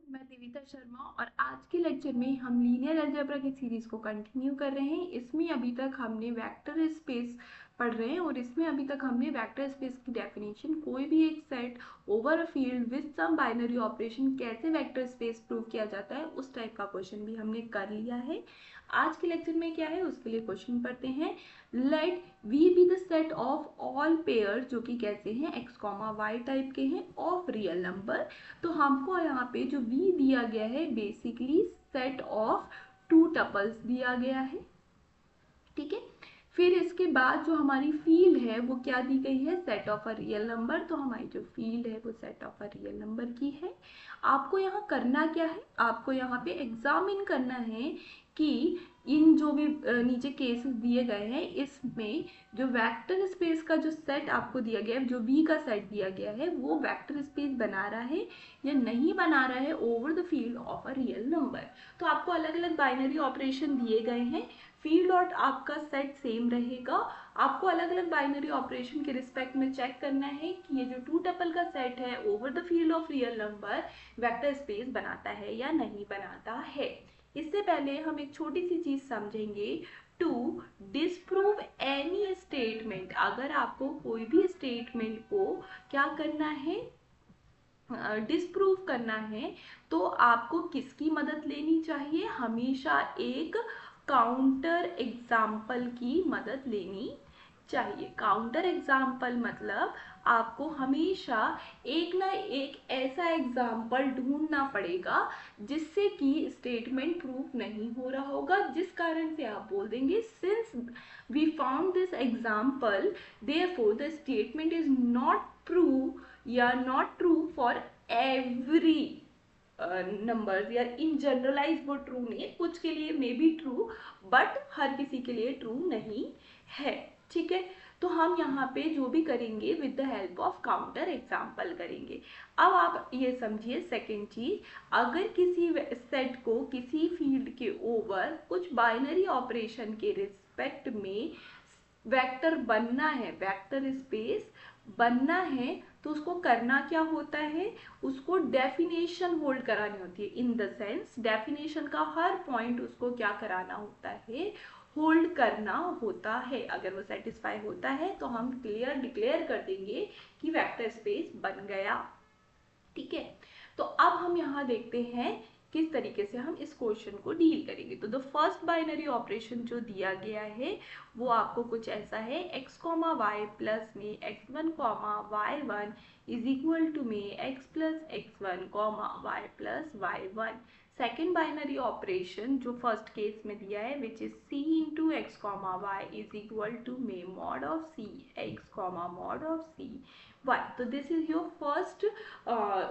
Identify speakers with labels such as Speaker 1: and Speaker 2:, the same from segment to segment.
Speaker 1: मैं देविता शर्मा और आज के लेक्चर में हम लीनियर अलजेब्रा की सीरीज को कंटिन्यू कर रहे हैं। इसमें अभी तक हमने वेक्टर स्पेस पढ़ रहे हैं और इसमें अभी तक हमने वेक्टर स्पेस की डेफिनेशन, कोई भी एक set over a field with some binary operation कैसे वेक्टर स्पेस प्रूव किया जाता है, उस टाइप का क्वेश्चन भी हमने कर लिया है। आज के लेक्चर में क्या है उसके लिए क्वेश्चन पढ़ते हैं। Let V be the set of all pair, जो कि कैसे हैं एक्स कॉमा वाई टाइप के हैं, ऑफ रियल नंबर। तो हमको यहाँ पे जो V दिया गया है basically set of two tuples दिया गया है, ठीक है। फिर इसके बाद जो हमारी फील्ड है वो क्या दी गई है, set of a real number. तो हमारी जो फील्ड है वो set of a real number की है। आपको यहाँ करना क्या है, आपको यहाँ पे एग्जामिन करना है कि इन जो भी नीचे केसेस दिए गए हैं इसमें जो वेक्टर स्पेस का जो सेट आपको दिया गया है, जो V का सेट दिया गया है, वो वेक्टर स्पेस बना रहा है या नहीं बना रहा है over the field of a real number. तो आपको अलग अलग बाइनरी ऑपरेशन दिए गए हैं, फील्ड और आपका सेट सेम रहेगा। आपको अलग अलग बाइनरी ऑपरेशन के रिस्पेक्ट में चेक करना है कि ये जो टू टपल का सेट है over the field of real number vector space बनाता है या नहीं बनाता है। इससे पहले हम एक छोटी सी चीज समझेंगे। टू डिसप्रूव एनी स्टेटमेंट, अगर आपको कोई भी स्टेटमेंट को क्या करना है, डिसप्रूव करना है, तो आपको किसकी मदद लेनी चाहिए, हमेशा एक काउंटर एग्जाम्पल की मदद लेनी चाहिए। काउंटर एग्जाम्पल मतलब आपको हमेशा एक ना एक ऐसा एग्जाम्पल ढूंढना पड़ेगा जिससे कि स्टेटमेंट प्रूफ नहीं हो रहा होगा, जिस कारण से आप बोल देंगे since we found this example therefore the statement is not prove या not true for every numbers, या इन जनरलाइज वो ट्रू नहीं है, कुछ के लिए मे बी ट्रू बट हर किसी के लिए ट्रू नहीं है, ठीक है। तो हम यहाँ पे जो भी करेंगे with the help of counter example करेंगे। अब आप ये समझिए सेकेंड चीज, अगर किसी सेट को किसी फील्ड के ओवर कुछ बाइनरी ऑपरेशन के रिस्पेक्ट में वेक्टर बनना है, वेक्टर स्पेस बनना है, तो उसको करना क्या होता है, उसको डेफिनेशन होल्ड करानी होती है। इन द सेंस डेफिनेशन का हर पॉइंट उसको क्या कराना होता है, होल्ड करना होता है। अगर वो सेटिस्फाई होता है तो हम क्लियर डिक्लेयर कर देंगे कि वेक्टर स्पेस बन गया, ठीक है। तो अब हम यहाँ देखते हैं किस तरीके से हम इस क्वेश्चन को डील करेंगे। तो द फर्स्ट बाइनरी ऑपरेशन जो दिया गया है वो आपको कुछ ऐसा है, x कॉमा वाई प्लस में x1 comma y1 is equal to में x plus x1 comma y plus y1। Second binary operation जो फर्स्ट केस में दिया है which is c into x comma Y is equal to में mod of c x comma mod of c y। तो this is your first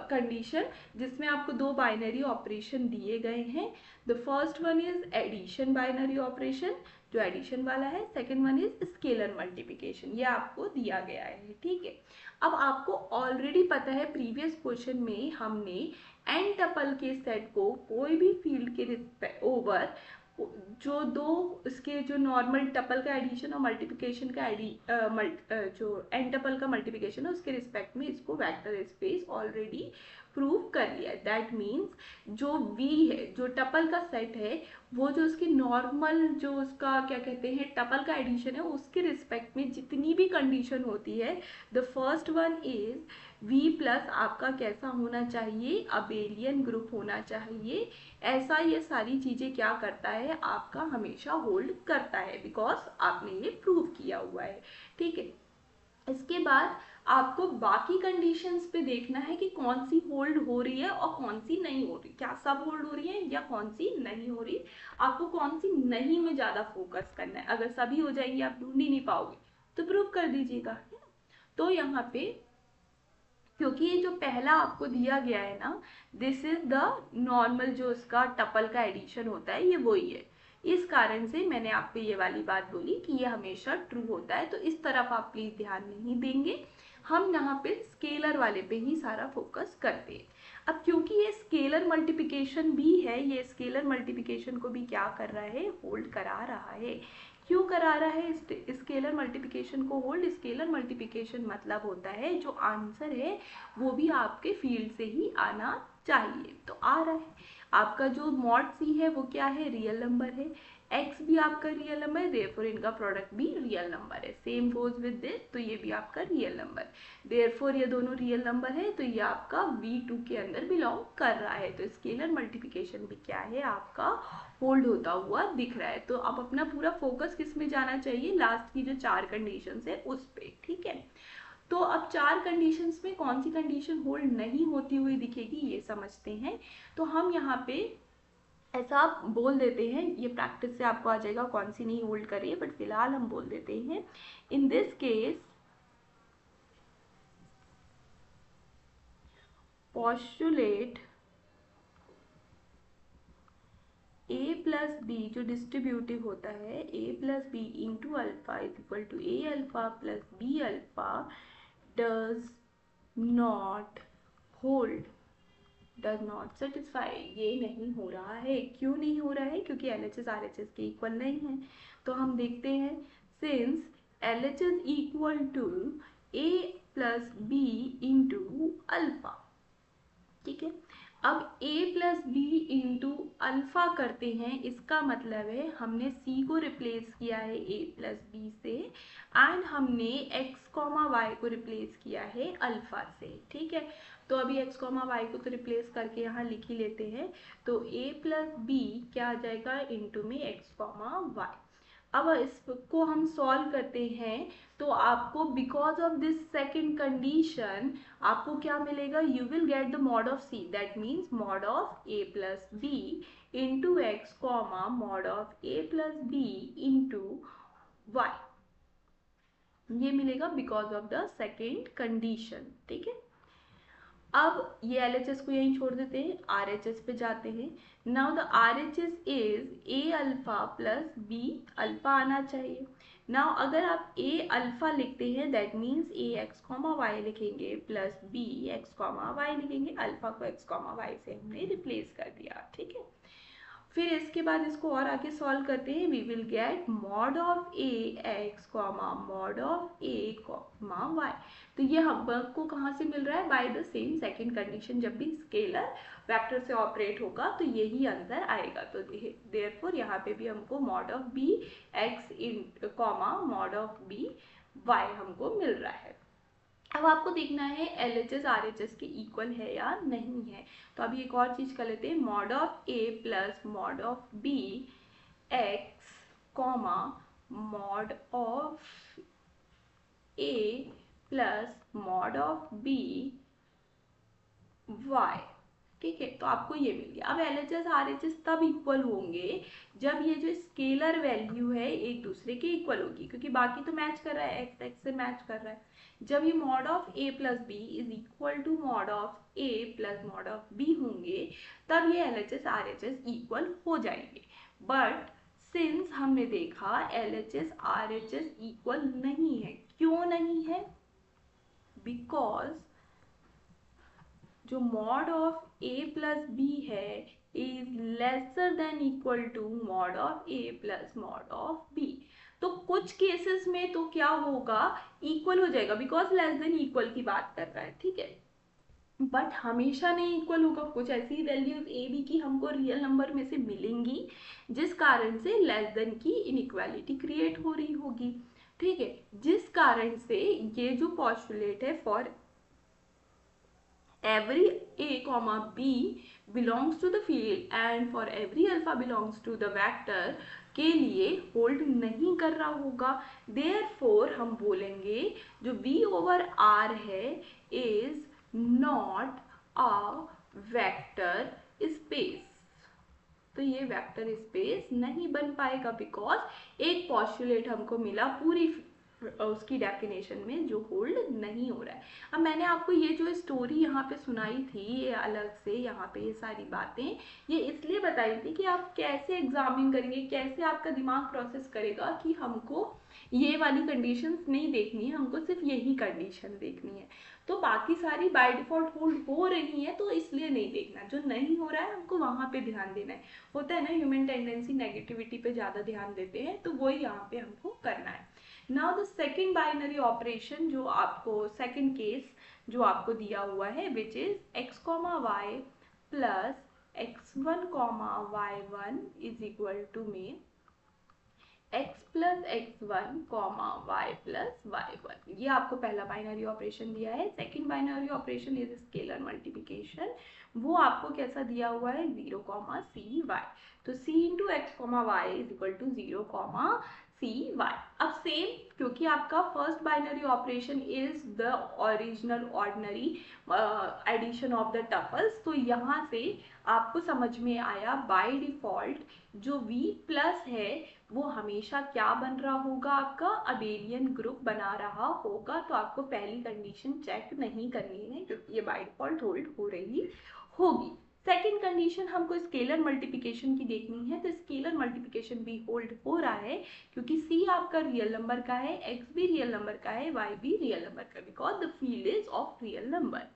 Speaker 1: condition जिसमें आपको दो binary operation दिए गए हैं। The first one is addition binary operation, जो addition वाला है। Second one is scalar multiplication, ये आपको दिया गया है, ठीक है। अब आपको ऑलरेडी पता है प्रीवियस क्वेश्चन में हमने एन टपल के सेट को कोई भी फील्ड के ओवर जो दो इसके जो नॉर्मल टपल का एडिशन और मल्टीप्लिकेशन का जो एन टपल का मल्टीप्लिकेशन है उसके रिस्पेक्ट में इसको वेक्टर स्पेस ऑलरेडी प्रूव कर लिया है। दैट मीन्स जो V है, जो टपल का सेट है, वो जो उसकी नॉर्मल जो उसका क्या कहते हैं टपल का एडिशन है उसके रिस्पेक्ट में जितनी भी कंडीशन होती है, the first one is V plus आपका कैसा होना चाहिए, अबेलियन ग्रुप होना चाहिए। ऐसा ये सारी चीजें क्या करता है, आपका हमेशा होल्ड करता है, बिकॉज आपने ये प्रूव किया हुआ है, ठीक है। इसके बाद आपको बाकी कंडीशंस पे देखना है कि कौन सी होल्ड हो रही है और कौन सी नहीं हो रही, क्या सब होल्ड हो रही है या कौन सी नहीं हो रही। आपको कौन सी नहीं में ज्यादा फोकस करना है, अगर सभी हो जाएंगी आप ढूंढ ही नहीं पाओगे तो प्रूव कर दीजिएगा, है ना। तो यहाँ पे क्योंकि ये जो पहला आपको दिया गया है ना, दिस इज द नॉर्मल जो इसका टपल का एडिशन होता है, ये वही है। इस कारण से मैंने आपको ये वाली बात बोली कि ये हमेशा ट्रू होता है, तो इस तरफ आप प्लीज ध्यान नहीं देंगे, हम यहाँ पे स्केलर वाले पे ही सारा फोकस करते हैं। अब क्योंकि ये स्केलर मल्टीप्लिकेशन भी है, ये स्केलर मल्टीप्लिकेशन को भी क्या कर रहा है, होल्ड करा रहा है। क्यों करा रहा है स्केलर मल्टीप्लिकेशन को होल्ड, स्केलर मल्टीप्लिकेशन मतलब होता है जो आंसर है वो भी आपके फील्ड से ही आना चाहिए, तो आ रहा है। आपका जो मॉड सी है वो क्या है, रियल नंबर है, एक्स भी आपका रियल नंबर है, देयरफॉर इनका प्रोडक्ट भी रियल नंबर है। सेम गोज विद दिस, तो ये भी आपका रियल नंबर, देयरफॉर ये दोनों रियल नंबर है, तो ये आपका V2 के अंदर बिलोंग कर रहा है। तो स्केलर मल्टीप्लिकेशन भी क्या है, आपका होल्ड होता हुआ दिख रहा है। तो अब अपना पूरा फोकस किस में जाना चाहिए, लास्ट की जो 4 कंडीशंस है उस पे, ठीक है। तो अब 4 कंडीशंस में कौन सी कंडीशन होल्ड नहीं होती हुई दिखेगी, ये समझते हैं। तो हम यहाँ पे ऐसा आप बोल देते हैं, ये प्रैक्टिस से आपको आ जाएगा कौन सी नहीं होल्ड कर रही है, बट फिलहाल हम बोल देते हैं in this case postulate a plus b जो डिस्ट्रीब्यूटिव होता है, a plus b into alpha is equal to a alpha plus b alpha does not hold, does not satisfy, ये नहीं हो रहा है। क्यों नहीं हो रहा है, क्योंकि LHS RHS के इक्वल नहीं है। तो हम देखते हैं, since LHS equal to a plus b into alpha, ठीक है। अब a plus b into alpha करते हैं, इसका मतलब है हमने c को रिप्लेस किया है a प्लस बी से, एंड हमने x कॉमा वाई को रिप्लेस किया है अल्फा से, ठीक है। तो अभी x कॉमा वाई को तो रिप्लेस करके यहाँ लिख ही लेते हैं। तो a प्लस बी क्या आ जाएगा, इंटू में x कॉमा वाई। अब इसको हम सॉल्व करते हैं, तो आपको because of this second condition आपको क्या मिलेगा, you will get the mod of c, that means mod of a plus b into x comma mod of a plus b into y, ये मिलेगा because of the second condition, ठीक है। अब ये LHS को यहीं छोड़ देते हैं, RHS पे जाते हैं। Now the RHS is a alpha plus b alpha आना चाहिए। नाउ अगर आप a अल्फा लिखते हैं, that means a x comma Y लिखेंगे plus b x comma Y लिखेंगे, अल्फा को x कॉमा वाई से हमने रिप्लेस कर दिया, ठीक है। फिर इसके बाद इसको और आगे सॉल्व करते हैं, we will get mod of a x comma mod of a comma y. तो ये हमको कहाँ से मिल रहा है, by the same second condition, जब भी स्केलर वेक्टर से ऑपरेट होगा तो यही आंसर आएगा। तो देयरफॉर यहाँ पे भी हमको mod of b x in comma mod of b y हमको मिल रहा है। अब आपको देखना है LHS RHS के इक्वल है या नहीं है। तो अभी एक और चीज कर लेते हैं, mod of a plus mod of b x comma mod of a plus mod of b y, ठीक है। तो आपको ये मिल गया। अब LHS RHS तब इक्वल होंगे जब ये जो स्केलर वैल्यू है एक दूसरे के इक्वल होगी, क्योंकि बाकी तो मैच कर रहा है, x x से मैच कर रहा है। जब ये mod of a plus b is equal to mod of a plus mod of b होंगे, तब ये LHS RHS इक्वल हो जाएंगे। बट सिंस हमने देखा LHS RHS इक्वल नहीं है, क्यों नहीं है, बिकॉज जो mod of a plus B है is lesser than equal to mod of a plus mod of b। तो कुछ केसेस में तो क्या होगा, इक्वल हो जाएगा, बिकॉज लेस देन इक्वल की बात कर रहा है, ठीक है। बट हमेशा नहीं इक्वल होगा, कुछ ऐसी वैल्यूज ए बी की हमको रियल नंबर में से मिलेंगी जिस कारण से लेस देन की इनइक्वालिटी क्रिएट हो रही होगी, ठीक है। जिस कारण से ये जो पॉस्टुलेट है for every a comma b belongs to the field and for every alpha belongs to the vector के लिए होल्ड नहीं कर रहा होगा। therefore हम बोलेंगे जो v over r है is not a vector space, तो ये वेक्टर स्पेस नहीं बन पाएगा, बिकॉज एक पॉस्टुलेट हमको मिला पूरी उसकी डेफिनेशन में जो होल्ड नहीं हो रहा है। अब मैंने आपको ये जो स्टोरी यहाँ पे सुनाई थी, ये अलग से यहाँ पे ये सारी बातें ये इसलिए बताई थी कि आप कैसे एग्जामिन करेंगे, कैसे आपका दिमाग प्रोसेस करेगा कि हमको ये वाली कंडीशंस नहीं देखनी है, हमको सिर्फ यही कंडीशन देखनी है। तो बाकी सारी बाय डिफॉल्ट होल्ड हो रही है, तो इसलिए नहीं देखना, जो नहीं हो रहा है हमको वहाँ पे ध्यान देना है। होता है ना, ह्यूमन टेंडेंसी नेगेटिविटी पे ज़्यादा ध्यान देते हैं, तो वही यहाँ पे हमको करना है। Now the second binary operation, जो आपको सेकेंड केस जो आपको दिया हुआ है, which is x comma Y plus x1 comma y1 is equal to में x plus x1 comma y plus y1। ये आपको पहला बाइनरी ऑपरेशन दिया है। Second binary operation is scalar multiplication, वो आपको कैसा दिया हुआ है 0 कॉमा सी वाई। तो c into x comma Y is equal to 0 comma c y. अब सेम, क्योंकि आपका first binary operation is the original ordinary addition of the tuples, तो यहाँ से आपको समझ में आया बाय डिफॉल्ट जो v प्लस है वो हमेशा क्या बन रहा होगा, आपका अबेलियन ग्रुप बना रहा होगा। तो आपको पहली कंडीशन चेक नहीं करनी है क्योंकि ये बाय डिफॉल्ट होल्ड हो रही होगी। सेकेंड कंडीशन हमको स्केलर मल्टीप्लिकेशन की देखनी है, तो स्केलर मल्टीप्लिकेशन भी होल्ड हो रहा है क्योंकि c आपका रियल नंबर का है, x भी रियल नंबर का है, y भी रियल नंबर का, because the field is of real number.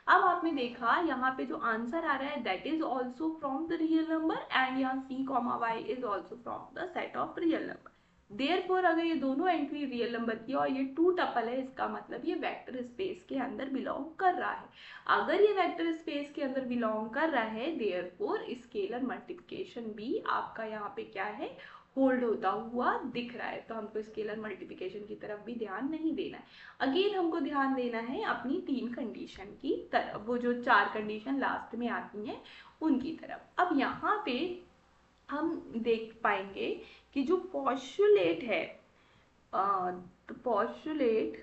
Speaker 1: अब आपने देखा यहाँ पे जो आंसर आ रहा है that is also from the real number and यहाँ c comma Y is also from the set of real number. Therefore अगर ये दोनों एंट्री रियल नंबर की और ये 2 टपल है, इसका मतलब ये वेक्टर स्पेस के अंदर बिलोंग कर रहा है। अगर ये वेक्टर स्पेस के अंदर बिलोंग कर रहा है, देयरफॉर स्केलर मल्टीप्लिकेशन भी आपका यहाँ पे क्या है, होल्ड होता हुआ दिख रहा है। तो हमको स्केलर मल्टीप्लिकेशन की तरफ भी ध्यान नहीं देना है। अगेन हमको ध्यान देना है अपनी 3 कंडीशन की तरफ, वो जो 4 कंडीशन लास्ट में आती हैं उनकी तरफ। अब यहाँ पे हम देख पाएंगे कि जो पोस्टुलेट है, तो पोस्टुलेट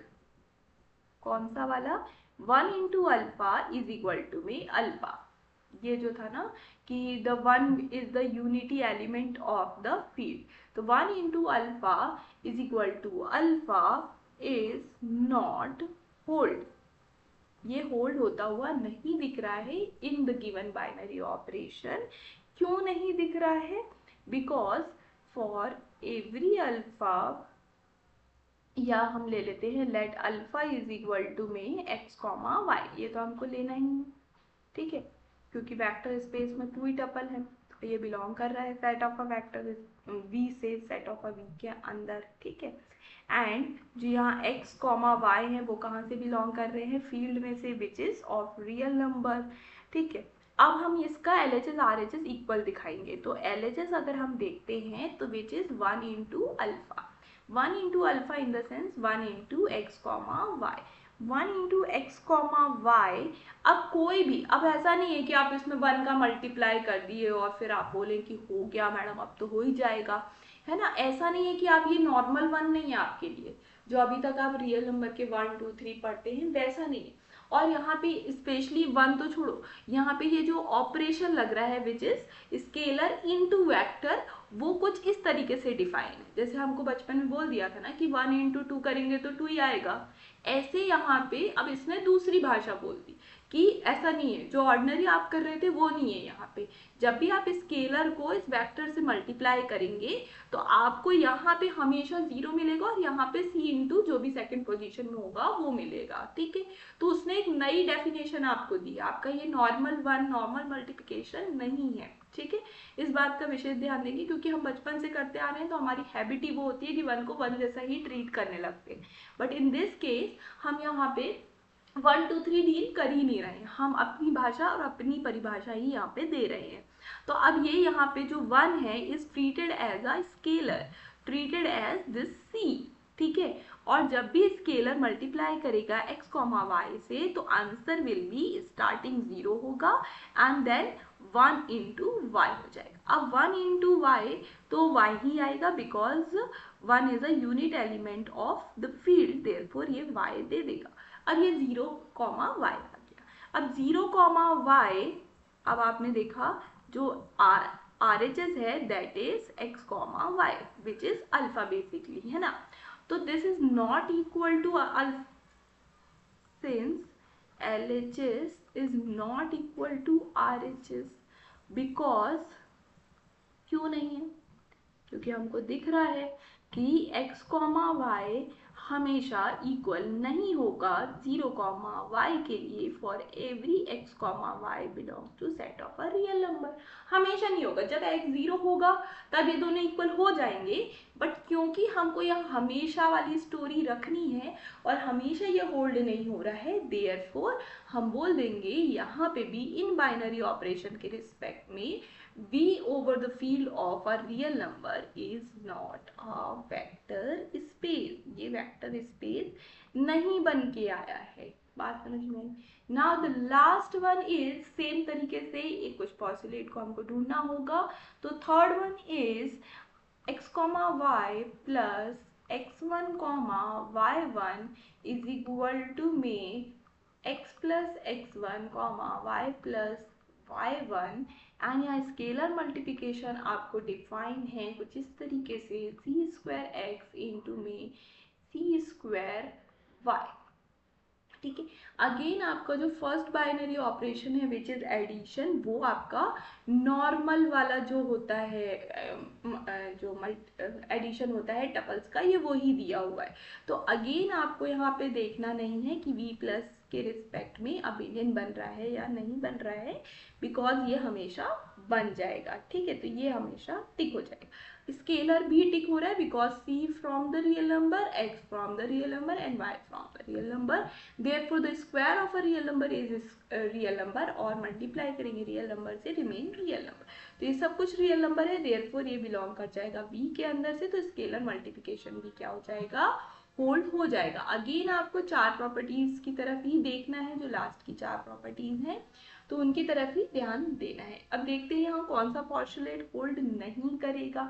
Speaker 1: कौन सा वाला, 1 into alpha is equal to में अल्फा, ये जो था ना कि the 1 is the unity element of the field, तो 1 into alpha is equal to alpha is not hold. ये होल्ड होता हुआ नहीं दिख रहा है in the given binary operation. क्यों नहीं दिख रहा है, बिकॉज फॉर एवरी अल्फा, या हम ले लेते हैं let alpha is equal to में x कॉमा वाई, ये तो हमको लेना ही है, ठीक है, क्योंकि वेक्टर स्पेस में 2 ही टपल है, तो ये बिलोंग कर रहा है set of a vector v से सेट ऑफ अ v के अंदर, ठीक है। एंड जो यहाँ x कॉमा वाई है वो कहाँ से बिलोंग कर रहे हैं, फील्ड में से, which is of real number, ठीक है। अब हम इसका LHS RHS इक्वल दिखाएंगे, तो LHS अगर हम देखते हैं तो which is 1 into alpha, 1 into alpha in the sense 1 into x comma y, 1 into x comma y. अब कोई भी, अब ऐसा नहीं है कि आप इसमें 1 का मल्टीप्लाई कर दिए और फिर आप बोलें कि हो गया मैडम अब तो हो ही जाएगा, है ना, ऐसा नहीं है कि आप ये नॉर्मल 1 नहीं है आपके लिए, जो अभी तक आप रियल नंबर के 1 2 3 पढ़ते हैं वैसा नहीं है। और यहाँ पे स्पेशली 1 तो छोड़ो, यहाँ पे ये जो ऑपरेशन लग रहा है which is scalar into vector, वो कुछ इस तरीके से डिफाइन है, जैसे हमको बचपन में बोल दिया था ना कि 1 इंटू 2 करेंगे तो 2 ही आएगा। ऐसे यहाँ पे अब इसने दूसरी भाषा बोल दी कि ऐसा नहीं है, जो ऑर्डिनरी आप कर रहे थे वो नहीं है। यहाँ पे जब भी आप स्केलर को इस वेक्टर से मल्टीप्लाई करेंगे तो आपको यहाँ पे हमेशा 0 मिलेगा और यहाँ पे c इंटू जो भी सेकंड पोजीशन में होगा वो मिलेगा, ठीक है। तो उसने एक नई डेफिनेशन आपको दी, आपका ये नॉर्मल 1 नॉर्मल मल्टीप्लिकेशन नहीं है, ठीक है। इस बात का विशेष ध्यान देंगे क्योंकि हम बचपन से करते आ रहे हैं, तो हमारी हैबिट ही वो होती है कि 1 को 1 जैसा ही ट्रीट करने लगते हैं। बट इन दिस केस हम यहाँ पे 1 2 3 डील कर ही नहीं रहे हैं, हम अपनी भाषा और अपनी परिभाषा ही यहाँ पे दे रहे हैं। तो अब ये यहाँ पे जो 1 है is treated as a scalar, treated as this c, ठीक है। और जब भी स्केलर मल्टीप्लाई करेगा x कॉमा वाई से तो आंसर विल बी स्टार्टिंग 0 होगा एंड देन 1 इंटू वाई हो जाएगा। अब 1 इंटू वाई तो y ही आएगा because 1 is a unit element of the field, therefore ये y दे देगा। अब ये 0 कॉमा वाई आ गया। अब 0 कॉमा वाई, अब आपने देखा जो RHS है that is x comma y which is alpha basically, है ना। तो this is not equal to alpha, since LHS is not equal to RHS, because क्यों नहीं है, क्योंकि हमको दिख रहा है कि x कॉमा वाई हमेशा इक्वल नहीं होगा 0 कॉमा वाई के लिए for every x comma y belongs to set of a real number. हमेशा नहीं होगा, जब x 0 होगा तब ये दोनों इक्वल हो जाएंगे, बट क्योंकि हमको यह हमेशा वाली स्टोरी रखनी है और हमेशा ये होल्ड नहीं हो रहा है, देयरफॉर हम बोल देंगे यहाँ पे भी इन बाइनरी ऑपरेशन के रिस्पेक्ट में v over the field of a real number is not a vector space। ये वेक्टर स्पेस नहीं बन के आया है। बात समझ में आई? Now the last one is same तरीके से एक कुछ पॉस्टुलेट को हमको ढूंढना होगा। तो third one is x comma Y plus x1 comma y1 is equal to में x plus x1 comma y plus y1 and यहाँ स्केलर मल्टीप्लिकेशन आपको डिफाइन है कुछ इस तरीके से सी स्क्वायर एक्स इंटू में सी स्क्वायर वाई। ठीक है, अगेन आपका जो फर्स्ट बाइनरी ऑपरेशन है विच इज एडिशन, वो आपका नॉर्मल वाला जो होता है जो एडिशन होता है टपल्स का, ये वो ही दिया हुआ है। तो अगेन आपको यहाँ पे देखना नहीं है कि v प्लस के रिस्पेक्ट में अबिलियन बन रहा है या नहीं बन रहा है, बिकॉज ये हमेशा बन जाएगा। ठीक है, तो ये हमेशा टिक हो जाएगा। स्केलर भी टिक हो रहा है because c from the real number, x from the real number and y from the real number. therefore the square of a real number is real number, और मल्टीप्लाई करेंगे रियल नंबर से remain real number. तो ये सब कुछ real number है, therefore ये belong कर जाएगा v के अंदर से। तो स्केलर मल्टीप्लिकेशन भी क्या हो जाएगा, होल्ड हो जाएगा। अगेन आपको चार प्रॉपर्टीज की तरफ ही देखना है, जो लास्ट की चार प्रॉपर्टीज हैं तो उनकी तरफ ही ध्यान देना है। अब देखते हैं यहाँ कौन सा पॉस्टुलेट होल्ड नहीं करेगा।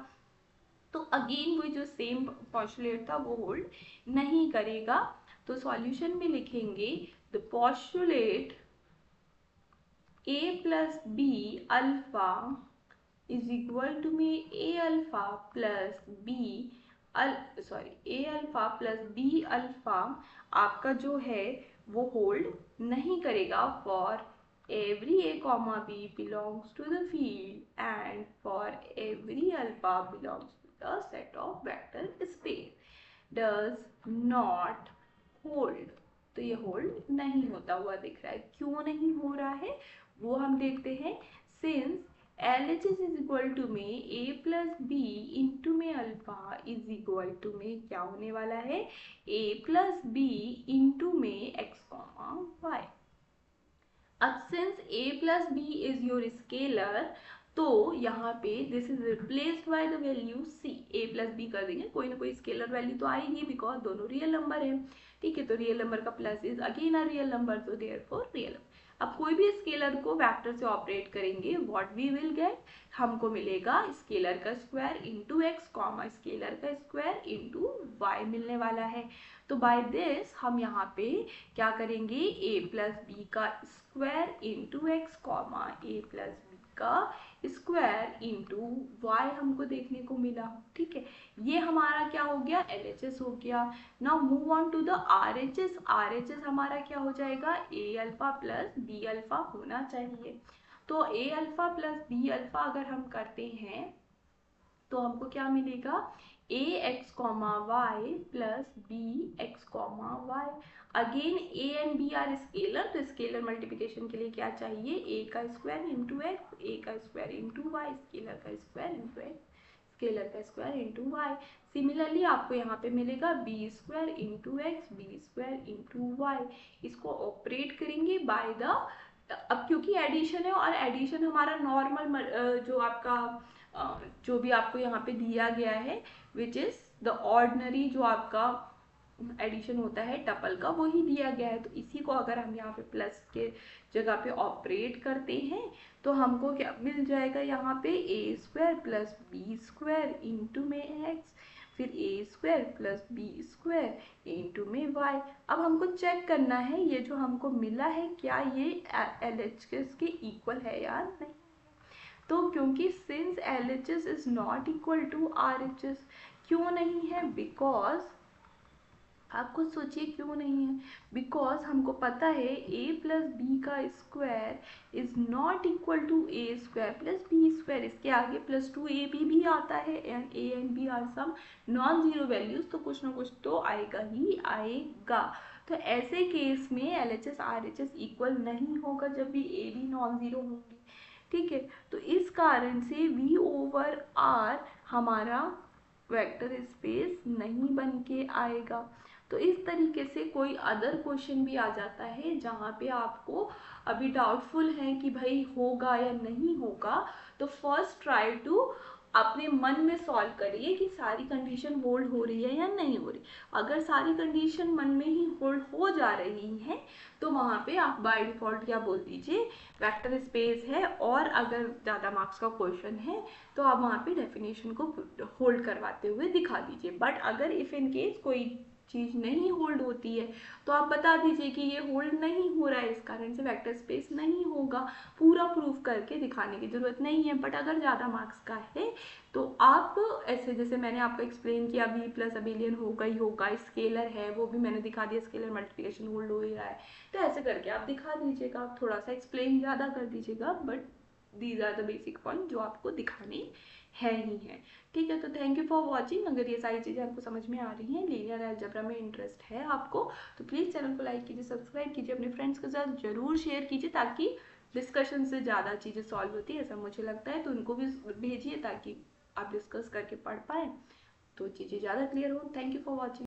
Speaker 1: तो अगेन वो जो सेम पॉस्टुलेट था वो होल्ड नहीं करेगा। तो सॉल्यूशन में लिखेंगे the postulate a plus B alpha is equal to में a alpha plus b a alpha plus B alpha आपका जो है वो होल्ड नहीं करेगा for every a comma b belongs to the field and for every alpha belongs to the set of vector space does not hold। तो ये hold नहीं होता हुआ दिख रहा है। क्यों नहीं हो रहा है वो हम देखते हैं। Since LHS is equal to में a प्लस बी इंटू में अल्फा इज इक्वल टू में क्या होने वाला है, a प्लस बी इंटू में x कॉमा वाई। अब since a plus b is your scalar, तो यहाँ पे this is replaced by the value c। a plus b कर देंगे, कोई ना कोई स्केलर वैल्यू तो आएगी बिकॉज दोनों रियल नंबर है। ठीक है, तो रियल नंबर का plus is again a real number, तो देयरफॉर रियल। अब कोई भी स्केलर को वेक्टर से ऑपरेट करेंगे, व्हाट वी विल गेट, हमको मिलेगा स्केलर का square into x comma scalar का स्क्वायर इंटू वाई मिलने वाला है। तो बाय दिस हम यहाँ पे क्या करेंगे, a प्लस बी का स्क्वायर इंटू एक्स कॉमा ए प्लस बी का स्क्वायर इंटू वाई हमको देखने को मिला। ठीक है, ये हमारा क्या हो गया, LHS हो गया। Now move on to the RHS। RHS हमारा क्या हो जाएगा, a alpha plus B alpha होना चाहिए। तो a alpha plus B alpha अगर हम करते हैं तो हमको क्या मिलेगा, A x comma Y plus B X comma Y. Again A and B are scalar, तो स्केलर मल्टीप्लिकेशन के लिए क्या चाहिए, ए का स्क्वायर इंटू एक्स, ए का स्क्वायर इंटू वाई, स्केलर का स्क्वायर इंटू एक्स, स्केलर का स्क्वायर इंटू वाई। सिमिलरली आपको यहाँ पे मिलेगा b square into x, b square into y. इसको ऑपरेट करेंगे बाय द, अब क्योंकि एडिशन है और एडिशन हमारा नॉर्मल जो आपका जो भी आपको यहाँ पे दिया गया है विच इज द ऑर्डिनरी जो आपका एडिशन होता है टपल का, वही दिया गया है। तो इसी को अगर हम यहाँ पे प्लस के जगह पे ऑपरेट करते हैं तो हमको क्या मिल जाएगा, यहाँ पे A square plus B square into में एक्स, फिर A square plus B square into में वाई। अब हमको चेक करना है ये जो हमको मिला है क्या ये LHS के इक्वल है या नहीं। तो क्योंकि since LHS is not equal to RHS, क्यों नहीं है, बिकॉज आप खुद सोचिए क्यों नहीं है। बिकॉज हमको पता है ए प्लस बी का square is not equal to a square plus B square. इसके आगे प्लस टू ए बी भी आता है and a and B are some non zero values, तो कुछ ना कुछ तो आएगा ही आएगा। तो ऐसे केस में L H S R H S equal नहीं होगा जब भी ए बी नॉन जीरो होंगे। ठीक है, तो इस कारण से वी ओवर आर हमारा वेक्टर स्पेस नहीं बन के आएगा। तो इस तरीके से कोई अदर क्वेश्चन भी आ जाता है जहाँ पे आपको अभी डाउटफुल है कि भाई होगा या नहीं होगा, तो फर्स्ट ट्राई टू अपने मन में सॉल्व करिए कि सारी कंडीशन होल्ड हो रही है या नहीं हो रही। अगर सारी कंडीशन मन में ही होल्ड हो जा रही हैं तो वहाँ पे आप बाय डिफॉल्ट क्या बोल दीजिए, वेक्टर स्पेस है। और अगर ज़्यादा मार्क्स का क्वेश्चन है तो आप वहाँ पे डेफिनेशन को होल्ड करवाते हुए दिखा दीजिए। बट अगर इफ़ इन केस कोई चीज़ नहीं होल्ड होती है तो आप बता दीजिए कि ये होल्ड नहीं हो रहा है, इस कारण से वेक्टर स्पेस नहीं होगा। पूरा प्रूफ करके दिखाने की ज़रूरत नहीं है। बट अगर ज़्यादा मार्क्स का है तो आप ऐसे, जैसे मैंने आपको एक्सप्लेन किया, बी प्लस अबिलियन होगा ही होगा, स्केलर है वो भी मैंने दिखा दिया, स्केलर मल्टीप्लिकेशन होल्ड हो ही रहा है, तो ऐसे करके आप दिखा दीजिएगा। थोड़ा सा एक्सप्लेन ज़्यादा कर दीजिएगा, but these are the basic point जो आपको दिखाने है ही है। ठीक है, तो थैंक यू फॉर वॉचिंग। अगर ये सारी चीज़ें आपको समझ में आ रही हैं, लीनियर अलजेब्रा में इंटरेस्ट है आपको, तो प्लीज़ चैनल को लाइक कीजिए, सब्सक्राइब कीजिए, अपने फ्रेंड्स के साथ ज़रूर शेयर कीजिए, ताकि डिस्कशन से ज़्यादा चीज़ें सॉल्व होती है ऐसा मुझे लगता है। तो उनको भी भेजिए ताकि आप डिस्कस करके पढ़ पाएँ, तो चीज़ें ज़्यादा क्लियर हो। Thank you for watching.